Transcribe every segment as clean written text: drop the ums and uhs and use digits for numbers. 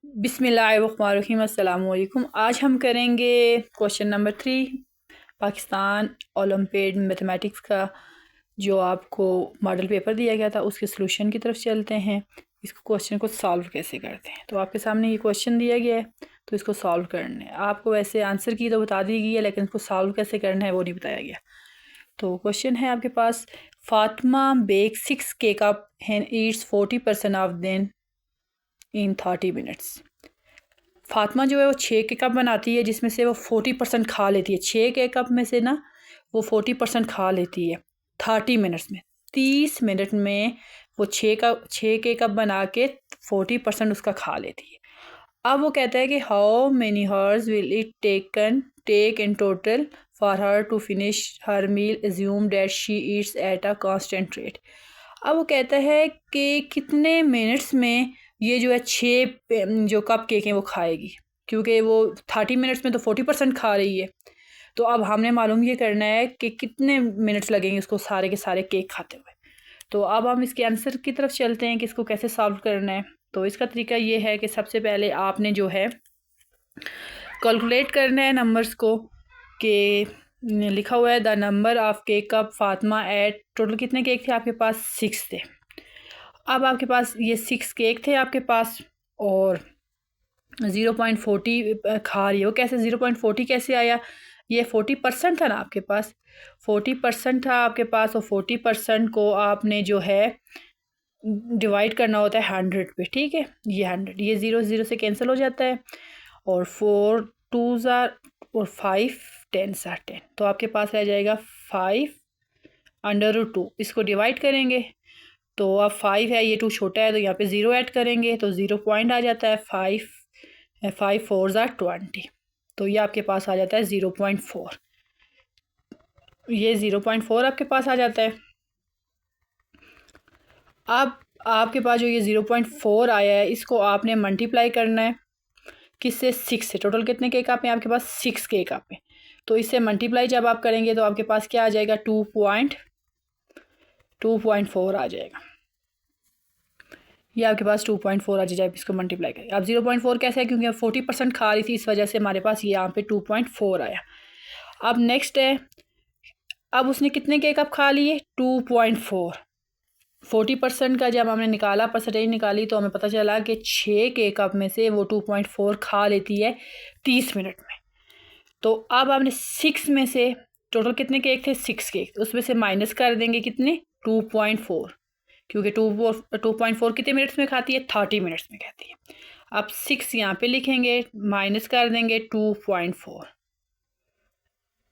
बिस्मिल्लाहिर्रहमानिर्रहीम। अस्सलाम वालेकुम। आज हम करेंगे question number 3 Pakistan olympiad mathematics का जो आपको मॉडल पेपर दिया गया था उसके सलूशन की तरफ चलते हैं। इसको क्वेश्चन को सॉल्व कैसे करते हैं। तो आपके सामने ये क्वेश्चन दिया गया है तो इसको सॉल्व करना है। आपको वैसे आंसर की तो बता दी गई है लेकिन इसको सॉल्व कैसे करना है वो नहीं बताया गया। तो क्वेश्चन है आपके पास, Fatima bake 6 cake up and eats 40% of them in 30 minutes. Fatima जो है वो 6 के कप बनाती है जिसमें से वो 40% खा लेती है। 6 के कप में से ना वो 40% खा लेती है 30 मिनट्स में। 30 मिनट में वो 6 के कप बना के 40% उसका खा लेती है। अब वो कहता है कि how many hours will it take in total for her to finish her meal assume that she eats at a constant rate. अब वो कहता है कि कितने मिनट्स में ये जो है 6 जो कप केक हैं वो खाएगी, क्योंकि वो 30 मिनट्स में तो 40% खा रही है। तो अब हमने मालूम ये करना है कि कितने मिनट्स लगेंगे उसको सारे के सारे केक खाते हुए। तो अब हम इसके आंसर की तरफ चलते हैं कि इसको कैसे सॉल्व करना है। तो इसका तरीका ये है कि सबसे पहले आपने जो है कैलकुलेट करना है नंबर्स को, कि लिखा हुआ है the number of cake cup Fatima ate, total कितने केक थे आपके पास? 6 थे। अब आपके पास ये 6 केक थे आपके पास और 0.40 खा रही हो। कैसे 0.40 कैसे आया? ये 40% था ना आपके पास, 40% था आपके पास और 40% को आपने जो है डिवाइड करना होता है 100 पे। ठीक है, ये 100, ये 0 0 से कैंसिल हो जाता है और 4 2s और 5 10s 10। तो आपके पास रह जाएगा 5/2। इसको डिवाइड करेंगे तो अब 5 है, ये 2 छोटा है तो यहाँ पे 0 ऐड करेंगे तो 0 पॉइंट आ जाता है। 5 4s 20। तो ये आपके पास आ जाता है 0.4। ये 0.4 आपके पास आ जाता है। अब आपके पास जो ये 0.4 आया है इसको आपने मल्टीप्लाई करना है किससे? 6 से। टोटल कितने केक आप हैं आपके पास? 6 केक आप हैं। तो इससे मल्टीप्लाई जब आप करेंगे तो आपके पास क्या आ जाएगा? 2.4 आ जाएगा। ये आपके पास 2.4 आ जाए, इसको मल्टीप्लाई करें। अब 0.4 कैसे है? क्योंकि अब 40% खा रही थी, इस वजह से हमारे पास यहाँ पे 2.4 आया। अब नेक्स्ट है, अब उसने कितने केक अब खा लिए? 2.4। 40% का जब हमने निकाला, परसेंटेज निकाली, तो हमें पता चला कि 6 केक अप में से वो 2.4 खा लेती है 30 मिनट में। तो अब हमने 6 में से, टोटल कितने केक थे? 6 केक, उसमें से माइनस कर देंगे कितने? 2.4, क्योंकि 2.4 कितने मिनट्स में खाती है? 30 मिनट्स में खाती है। अब 6 यहाँ पे लिखेंगे, माइनस कर देंगे 2.4,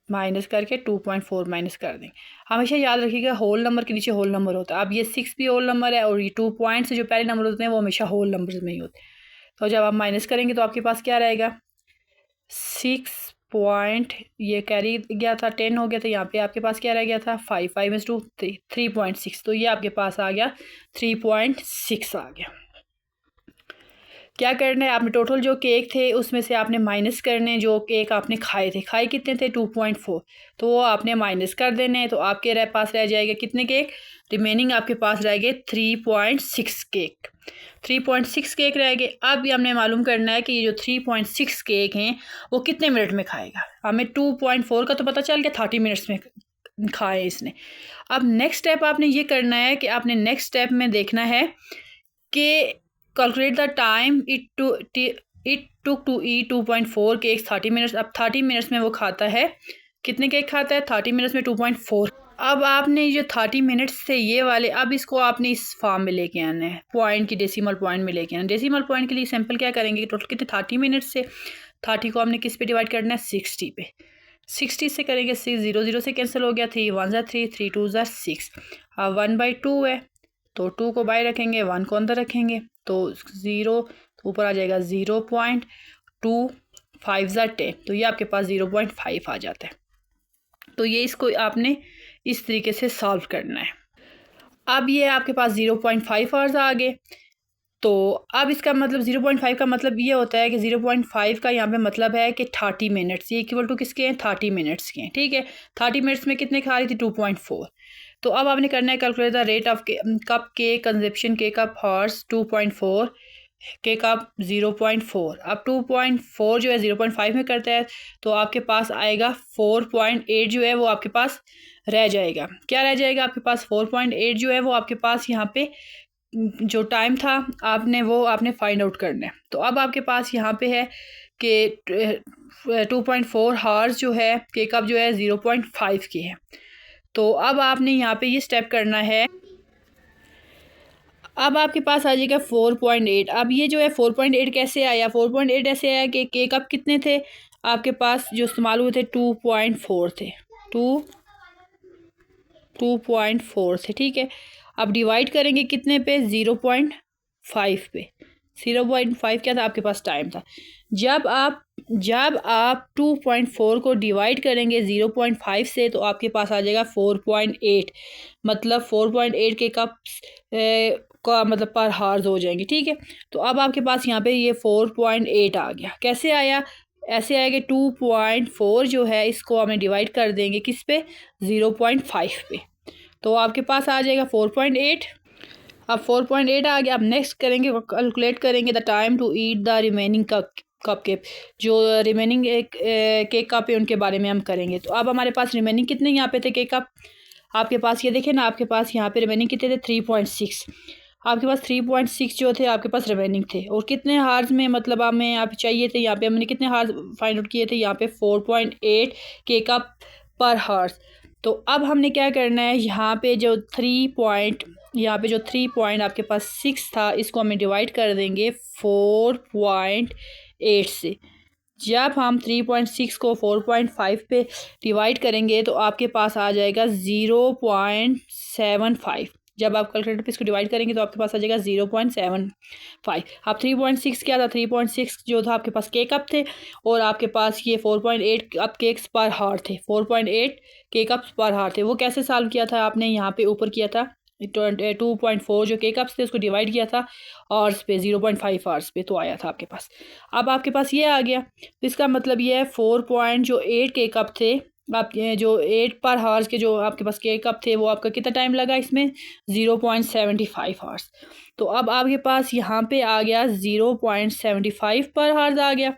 माइनस करके 2.4 माइनस कर देंगे। हमेशा याद रखिएगा होल नंबर के नीचे होल नंबर होता है। अब ये 6 भी होल नंबर है और ये 2 पॉइंट से जो पहले नंबर होते हैं वो हमेशा होल नंबर में ही होते हैं। तो जब आप माइनस करेंगे तो आपके पास क्या रहेगा? 6 पॉइंट, ये कैरी गया था 10 हो गया, तो यहाँ पे आपके पास क्या रह गया था? 5 5 2 3.6। तो ये आपके पास आ गया 3.6 आ गया। क्या करना है आपने? टोटल जो केक थे उसमें से आपने माइनस करने जो केक आपने खाए थे। खाए कितने थे? 2.4। तो वो आपने माइनस कर देने हैं। तो आपके पास रह जाएगा कितने केक? रिमेनिंग आपके पास रह गए 3.6 केक। 3.6 केक रह गए। अब ये हमने मालूम करना है कि ये जो 3.6 केक हैं वो कितने मिनट में खाएगा। हमें 2.4 का तो पता चल गया 30 मिनट्स में खाए इसने। अब नेक्स्ट स्टेप आपने ये करना है कि आपने नेक्स्ट स्टेप में देखना है कि calculate the time it took to eat 2.4 cakes 30 minutes. अब 30 मिनट्स में वो खाता है कितने केक खाता है? 30 मिनट्स में 2.4। अब आपने जो 30 मिनट्स थे ये वाले, अब इसको आपने इस फॉर्म में लेके आना है, पॉइंट की डेसिमल पॉइंट में लेके आना। डेसिमल पॉइंट के लिए सिंपल क्या करेंगे, टोटल कितने 30 मिनट्स से 30 को हमने किस पे डिवाइड करना है? 60 पे। 60 से करेंगे 6 0 0 से कैंसिल हो गया, 3 1 3 3 2 6। अब 1/2 है तो 2 को बाय रखेंगे, 1 को अंदर रखेंगे तो 0 ऊपर आ जाएगा 0.2 5 10। तो ये आपके पास 0.5 आ जाता है। तो ये इसको आपने इस तरीके से सॉल्व करना है। अब ये आपके पास 0.5 आवर्स आ गए। तो अब इसका मतलब 0.5 का मतलब ये होता है कि 0.5 का यहाँ पे मतलब है कि 30 मिनट्स, ये इक्वल टू किसके हैं? 30 मिनट्स के हैं। ठीक है, 30 मिनट्स में कितने खा रही थी? 2.4। तो अब आपने करना है calculate the rate of cup के कंजप्शन के कप हॉर्स 2.4 के कप 0.4। अब 2.4 जो है 0.5 में करता है तो आपके पास आएगा 4.8 जो है वो आपके पास रह जाएगा। क्या रह जाएगा आपके पास? 4.8 जो है वो आपके पास यहाँ पे जो टाइम था आपने फाइंड आउट करना है। तो अब आपके पास यहाँ पे है कि 2.4 हार्स जो है के कप जो है 0.5 की है। तो अब आपने यहाँ पे ये स्टेप करना है। अब आपके पास आ जाएगा 4.8। अब ये जो है 4.8 कैसे आया? 4.8 ऐसे आया कि के कप कितने थे आपके पास जो इस्तेमाल हुए थे? 2.4 थे। 2.4 थे, ठीक है। अब डिवाइड करेंगे कितने पे? 0.5 पे। 0.5 क्या था आपके पास? टाइम था। जब आप 2.4 को डिवाइड करेंगे 0.5 से तो आपके पास आ जाएगा 4.8। मतलब 4.8 के कप का मतलब पर हार्स हो जाएंगे, ठीक है। तो अब आपके पास यहाँ पे ये 4.8 आ गया। कैसे आया? ऐसे आएगा 2.4 जो है इसको हमें डिवाइड कर देंगे किस पे? 0.5 पे। तो आपके पास आ जाएगा 4.8। अब 4.8 आ गया। अब नेक्स्ट करेंगे, कैलकुलेट करेंगे the time to eat the remaining cupcake. जो रिमेनिंग एक केक कप है उनके बारे में हम करेंगे। तो अब हमारे पास रिमेनिंग कितने यहाँ पे थे केक कप? आपके पास ये देखें ना, आपके पास यहाँ पे रिमेनिंग कितने थे? 3.6। आपके पास 3.6 जो थे आपके पास रिमेनिंग थे। और कितने हार्स में मतलब हमें आप चाहिए थे? यहाँ पे हमने कितने हार्स फाइंड आउट किए थे? यहाँ पे 4.8 केक कप पर हार्स। तो अब हमने क्या करना है, यहाँ पे जो 3 आपके पास 6 था इसको हमें डिवाइड कर देंगे 4.8 से। जब हम 3.6 को 4.5 पे डिवाइड करेंगे तो आपके पास आ जाएगा 0.75। जब आप कैलकुलेटर पे इसको डिवाइड करेंगे तो आपके पास आ जाएगा 0.75। अब 3.6 क्या था? 3.6 जो था आपके पास केक कप थे और आपके पास ये 4.8 कप केक्स पर हार थे। 4.8 केक कप्स पर हार थे। वो कैसे सॉल्व किया था आपने? यहाँ पे ऊपर किया था 2.4 जो केक कप्स थे उसको डिवाइड किया था आवर्स पे, 0.5 आवर्स पे, तो आया था आपके पास। अब आपके पास ये आ गया। तो इसका मतलब ये है 4.8 केक कप थे आप जो 8 पर हार्स के जो आपके पास केक कप थे वो आपका कितना टाइम लगा इसमें? 0.75 हार्स। तो अब आपके पास यहाँ पे आ गया 0.75 पर हार्स आ गया।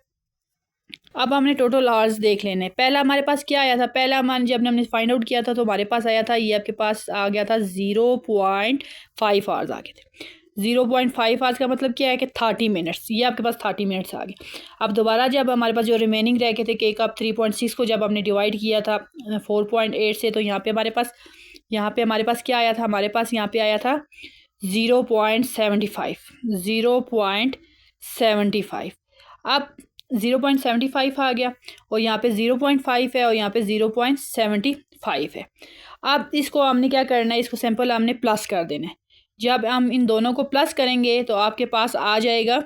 अब हमने टोटल आवर्स देख लेने। पहला हमारे पास क्या आया था? पहला हमने जब हमने फाइंड आउट किया था तो हमारे पास आया था, ये आपके पास आ गया था 0.5 आवर्स आ गए थे। 0.5 आवर्स का मतलब क्या है कि 30 मिनट्स। ये आपके पास 30 मिनट्स आ गए। अब दोबारा जब हमारे पास जो रिमेनिंग रह गए थे केक कप 3.6 को जब हमने डिवाइड किया था 4.8 से तो यहाँ पे हमारे पास क्या आया था? हमारे पास यहाँ पे आया था 0.75। 0.75। अब 0.75 आ गया और यहाँ पे 0.5 है और यहाँ पे 0.75 है। अब इसको हमने क्या करना है? इसको सिंपल हमने प्लस कर देना है। जब हम इन दोनों को प्लस करेंगे तो आपके पास आ जाएगा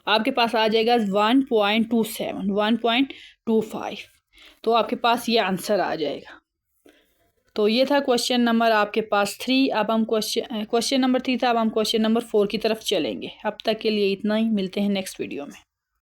1.27 1.25। तो आपके पास ये आंसर आ जाएगा। तो ये था क्वेश्चन नंबर आपके पास 3। अब हम क्वेश्चन नंबर 3 था। अब हम क्वेश्चन नंबर 4 की तरफ चलेंगे। अब तक के लिए इतना ही, मिलते हैं नेक्स्ट वीडियो में।